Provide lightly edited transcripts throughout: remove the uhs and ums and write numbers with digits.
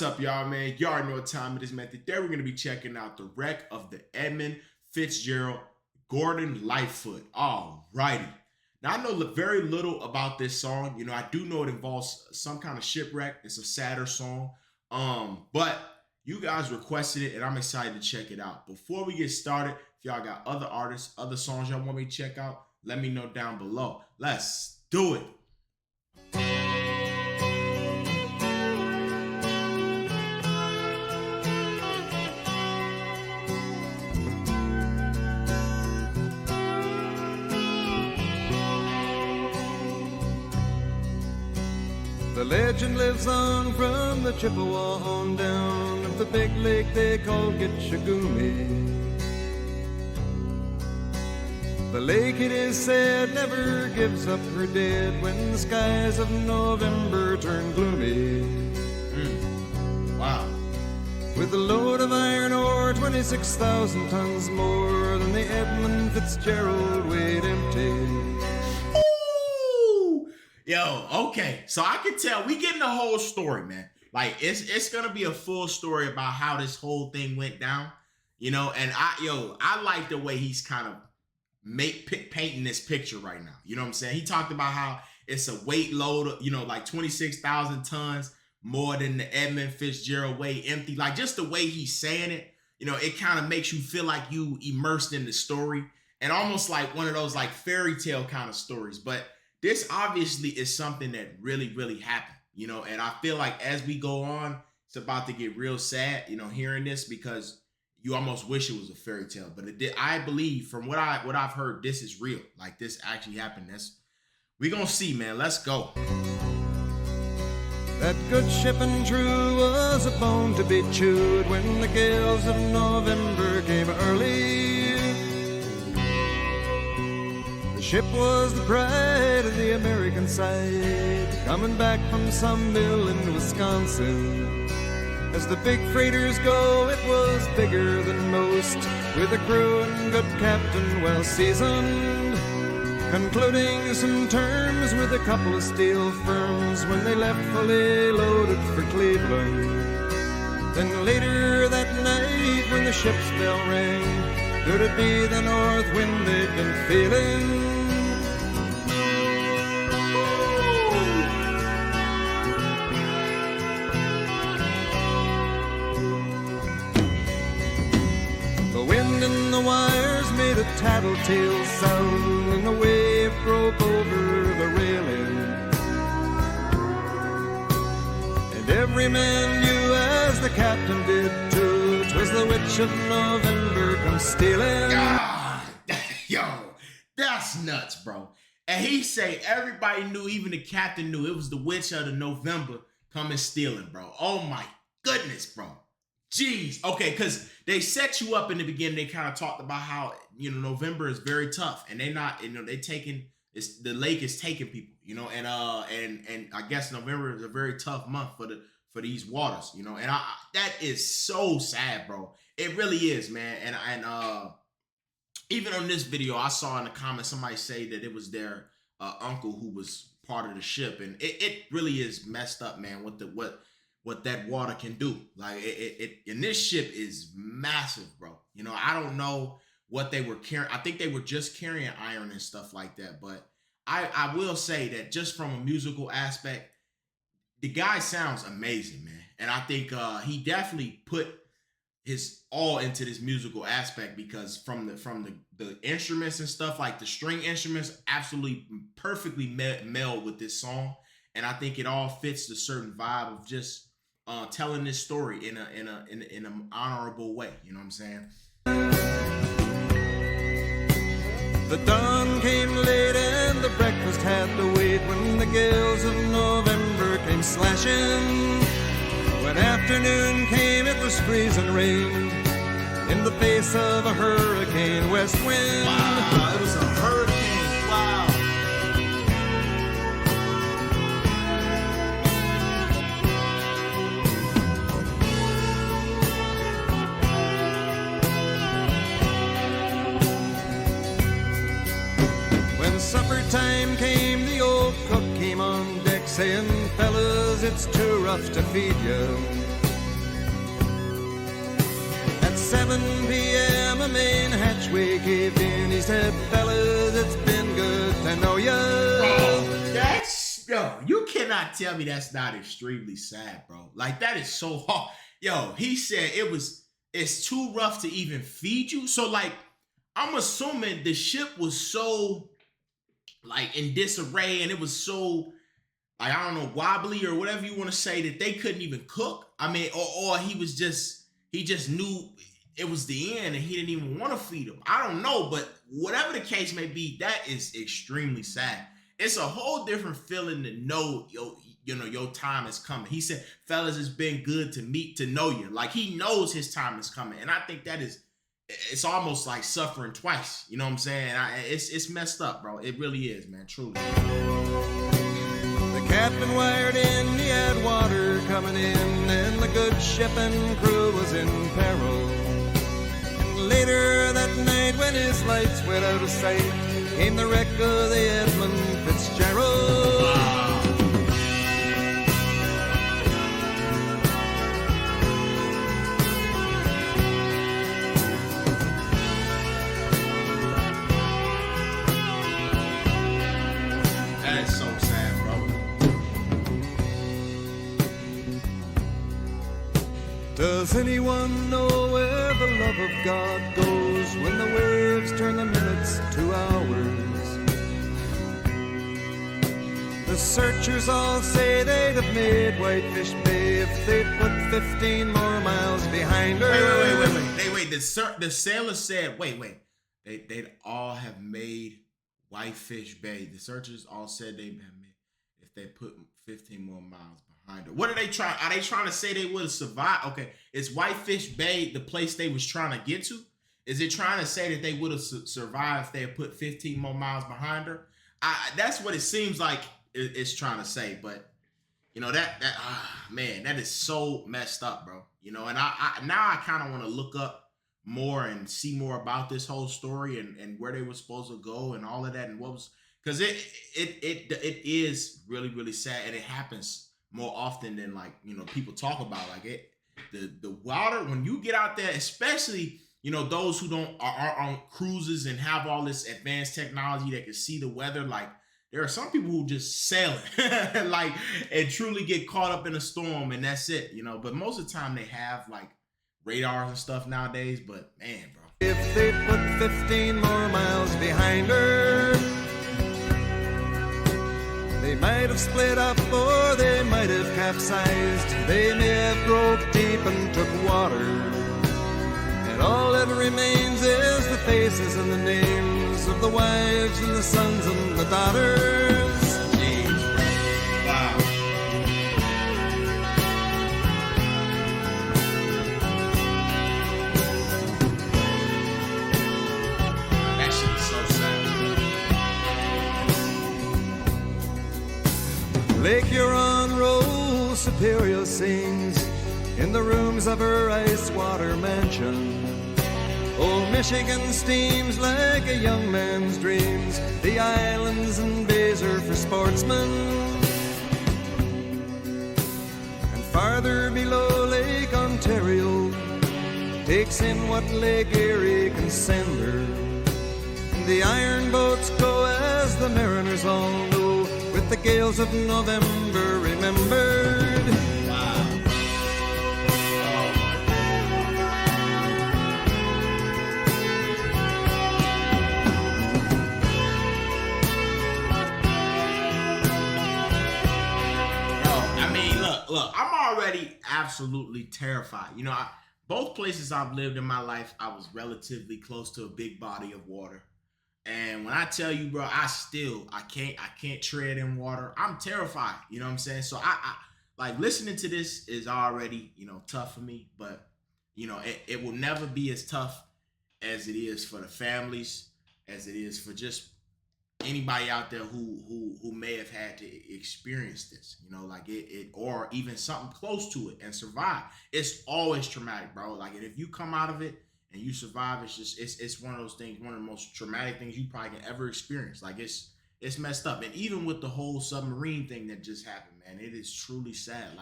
What's up, y'all, man? Y'all already know what time it is, man. Today we're going to be checking out the wreck of the Edmund Fitzgerald Gordon Lightfoot. Alrighty. Now, I know very little about this song. You know, I do know it involves some kind of shipwreck. It's a sadder song. But you guys requested it, and I'm excited to check it out. Before we get started, if y'all got other artists, other songs y'all want me to check out, let me know down below. Let's do it. The legend lives on from the Chippewa on down of the big lake they call Gitchagumi. The lake, it is said, never gives up her dead when the skies of November turn gloomy. Wow. With a load of iron ore, 26,000 tons more than the Edmund Fitzgerald weighed empty. Yo, okay, so I can tell we getting the whole story, man. Like it's gonna be a full story about how this whole thing went down, you know. And I like the way he's kind of painting this picture right now. You know what I'm saying? He talked about how it's a weight load, you know, like 26,000 tons more than the Edmund Fitzgerald weighed empty. Like just the way he's saying it, you know, it kind of makes you feel like you immersed in the story and almost like one of those like fairy tale kind of stories, but this obviously is something that really, really happened, you know, and I feel like as we go on, it's about to get real sad, you know, hearing this because you almost wish it was a fairy tale. But it did, I believe from what I've heard, this is real. Like this actually happened. We're going to see, man. Let's go. That good ship and true was a bone to be chewed when the gales of November came early. The ship was the pride of the American side, coming back from some mill in Wisconsin. As the big freighters go, it was bigger than most, with a crew and good captain well seasoned, concluding some terms with a couple of steel firms when they left fully loaded for Cleveland. Then later that night when the ship's bell rang, could it be the north wind they'd been feeling? The wind and the wires made a tattletale sound, and the wave broke over the railing. And every man knew, as the captain did too, 'twas the witch of November come stealing. God, yo, that's nuts, bro. And he say everybody knew, even the captain knew, it was the witch of the November coming stealing, bro. Oh my goodness, bro. Jeez. Okay, because they set you up in the beginning. They kind of talked about how, you know, November is very tough, and they not, you know, the lake is taking people, you know, and I guess November is a very tough month for these waters, you know, and that is so sad, bro. It really is, man. And even on this video, I saw in the comments somebody say that it was their uncle who was part of the ship, and it really is messed up, man. What that water can do. Like and this ship is massive, bro. You know, I don't know what they were carrying. I think they were just carrying iron and stuff like that. But I will say that just from a musical aspect, the guy sounds amazing, man. And I think he definitely put his all into this musical aspect, because from the instruments and stuff, like the string instruments, absolutely perfectly meld with this song. And I think it all fits the certain vibe of just telling this story in an honorable way. You know what I'm saying? The dawn came late and the breakfast had to wait when the gales of November came slashing. When afternoon came, it was freezing rain in the face of a hurricane west wind. Wow, it was a hurricane. Wow. When supper time came, the old cook came on deck saying, "Fellas, it's too rough to feed you. 7 p.m. a main hatchway caved in. He said, fellas, it's been good to know ya. Yo, you cannot tell me that's not extremely sad, bro. Like, that is so hard. Yo, he said it's too rough to even feed you. So, like, I'm assuming the ship was so, like, in disarray, and it was so, like, I don't know, wobbly or whatever you want to say, that they couldn't even cook. I mean, or he just knew it was the end and he didn't even want to feed them. I don't know, but whatever the case may be, that is extremely sad. It's a whole different feeling to know your time is coming. He said, fellas, it's been good to know you. Like, he knows his time is coming. And I think it's almost like suffering twice. You know what I'm saying? It's messed up, bro. It really is, man. Truly. The captain wired in, he had water coming in, and the good ship and crew was in peril. And later that night, when his lights went out of sight, came the wreck of the Edmund Fitzgerald. That is so sad, bro. Does anyone know where the love of God goes when the waves turn the minutes to hours? The searchers all say they'd have made Whitefish Bay if they'd put 15 more miles behind her. Wait. The sailor said, they'd all have made Whitefish Bay. The searchers all said they'd have made if they put 15 more miles behind her. What are they trying? Are they trying to say they would have survived? Okay, is Whitefish Bay the place they was trying to get to? Is it trying to say that they would have survived if they had put 15 more miles behind her? That's what it seems like it's trying to say. But you know man, that is so messed up, bro. You know, and I kind of want to look up more and see more about this whole story and where they were supposed to go and all of that and what was, because it is really, really sad, and it happens more often than, like, you know, people talk about. Like, the water, when you get out there, especially, you know, those who are on cruises and have all this advanced technology that can see the weather, like, there are some people who just sail it like, and truly get caught up in a storm, and that's it, you know. But most of the time they have, like, radars and stuff nowadays. But man, bro, if they put 15 more miles behind her, they might have split up or they might have capsized. They may have broke deep and took water, and all that remains is the faces and the names of the wives and the sons and the daughters. Jeez. Wow. That shit is so sad. Lake Huron rolls, Superior sings in the rooms of her ice water mansion. Old Michigan steams like a young man's dreams. The islands and bays are for sportsmen. And farther below, Lake Ontario takes in what Lake Erie can send her. The iron boats go, as the mariners all know, with the gales of November remembered. Wow. Look, I'm already absolutely terrified. You know, both places I've lived in my life, I was relatively close to a big body of water. And when I tell you, bro, I can't tread in water. I'm terrified. You know what I'm saying? So I like, listening to this is already, you know, tough for me, but you know, it will never be as tough as it is for the families, as it is for just anybody out there who may have had to experience this, you know, like it or even something close to it and survive. It's always traumatic, bro. Like, and if you come out of it and you survive, it's one of those things, one of the most traumatic things you probably can ever experience. Like, it's messed up. And even with the whole submarine thing that just happened, man, it is truly sad.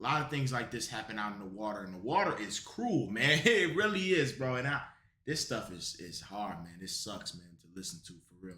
a lot of things like this happen out in the water, and the water is cruel, man. It really is, bro. And this stuff is hard, man. This sucks, man, to listen to for real.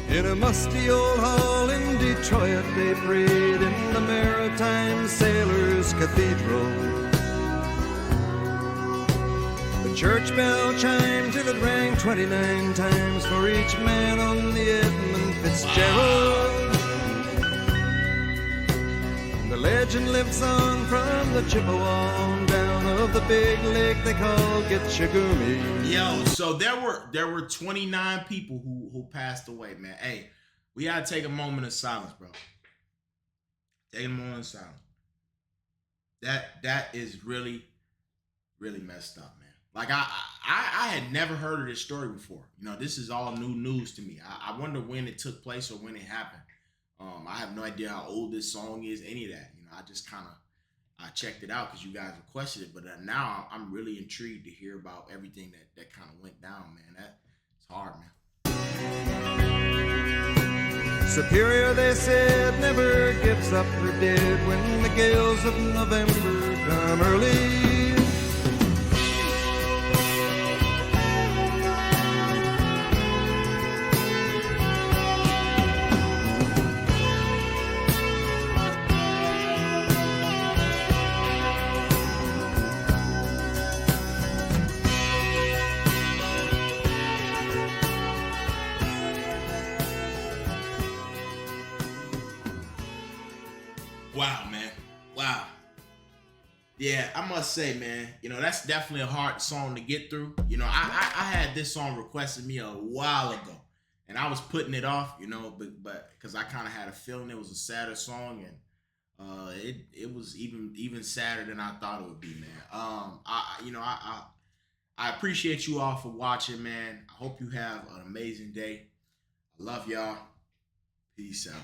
In a musty old hall in Detroit, they prayed in the Maritime Sailors Cathedral. The church bell chimed till it rang 29 times for each man on the Edmund Fitzgerald. The legend lives on from the Chippewa on down of the big lake they call Gitchagumi. Yo, so there were 29 people who passed away, man. Hey, we gotta take a moment of silence, bro. Take a moment of silence. That is really, really messed up, man. Like I had never heard of this story before. You know, this is all new news to me. I wonder when it took place or when it happened. I have no idea how old this song is, any of that. You know, I just kind of checked it out because you guys requested it. But now I'm really intrigued to hear about everything that kind of went down, man. It's hard, man. Superior, they said, never gives up her dead when the gales of November come early. Wow, man. Wow. Yeah, I must say, man, you know, that's definitely a hard song to get through. You know, I had this song requested me a while ago, and I was putting it off, you know, but because I kind of had a feeling it was a sadder song, and it was even sadder than I thought it would be, man. I appreciate you all for watching, man. I hope you have an amazing day. I love y'all. Peace out.